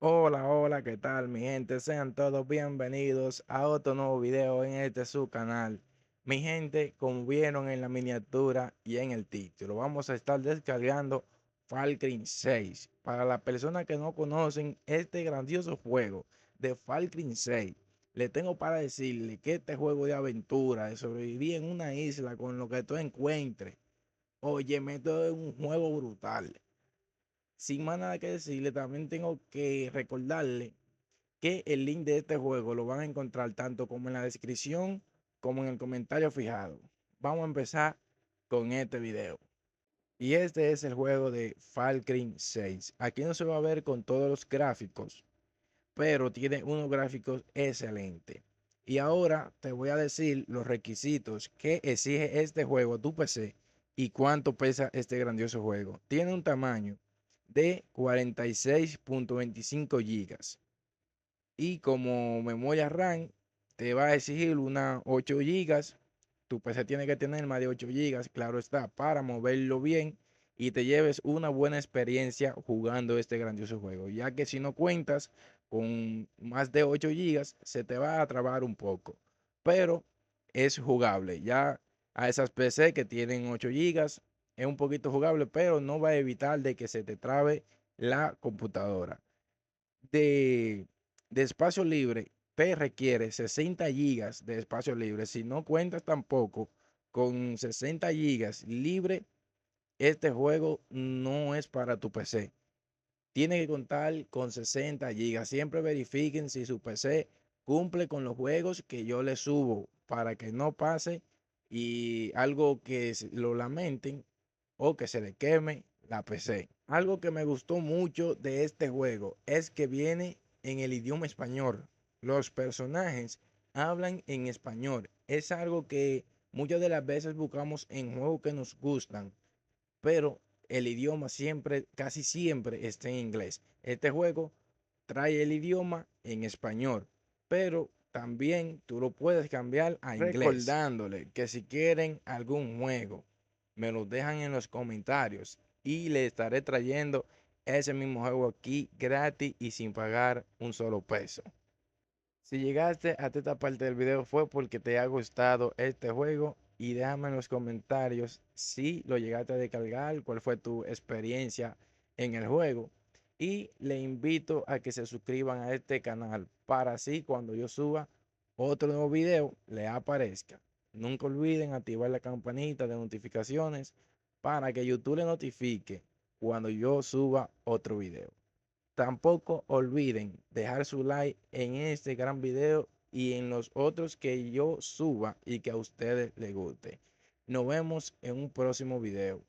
Hola, hola, ¿qué tal mi gente? Sean todos bienvenidos a otro nuevo video en este su canal. Mi gente, como vieron en la miniatura y en el título, vamos a estar descargando Far Cry 6. Para las personas que no conocen este grandioso juego de Far Cry 6, le tengo para decirle que este juego de aventura, de sobrevivir en una isla con lo que tú encuentres, oye, esto es un juego brutal. Sin más nada que decirle, también tengo que recordarle que el link de este juego lo van a encontrar tanto como en la descripción como en el comentario fijado. Vamos a empezar con este video. Y este es el juego de Far Cry 6. Aquí no se va a ver con todos los gráficos, pero tiene unos gráficos excelentes. Y ahora te voy a decir los requisitos que exige este juego a tu PC y cuánto pesa este grandioso juego. Tiene un tamaño de 46.25 gigas y como memoria RAM te va a exigir unas 8 gigas. Tu PC tiene que tener más de 8 gigas, claro está, para moverlo bien y te lleves una buena experiencia jugando este grandioso juego, ya que si no cuentas con más de 8 gigas se te va a trabar un poco, pero es jugable. Ya a esas PC que tienen 8 gigas es un poquito jugable, pero no va a evitar de que se te trabe la computadora. De, de espacio libre te requiere 60 gigas de espacio libre. Si no cuentas tampoco con 60 gigas libre, este juego no es para tu PC. Tiene que contar con 60 gigas. Siempre verifiquen si su PC cumple con los juegos que yo le subo para que no pase y algo que lo lamenten o que se le queme la PC. Algo que me gustó mucho de este juego es que viene en el idioma español. Los personajes hablan en español. Es algo que muchas de las veces buscamos en juegos que nos gustan, pero el idioma siempre, casi siempre está en inglés. Este juego trae el idioma en español, pero también tú lo puedes cambiar a inglés. Recordándole que si quieren algún juego, me lo dejan en los comentarios y le estaré trayendo ese mismo juego aquí gratis y sin pagar un solo peso. Si llegaste a esta parte del video fue porque te ha gustado este juego y déjame en los comentarios si lo llegaste a descargar, cuál fue tu experiencia en el juego. Y le invito a que se suscriban a este canal para así cuando yo suba otro nuevo video le aparezca. Nunca olviden activar la campanita de notificaciones para que YouTube le notifique cuando yo suba otro video. Tampoco olviden dejar su like en este gran video y en los otros que yo suba y que a ustedes les guste. Nos vemos en un próximo video.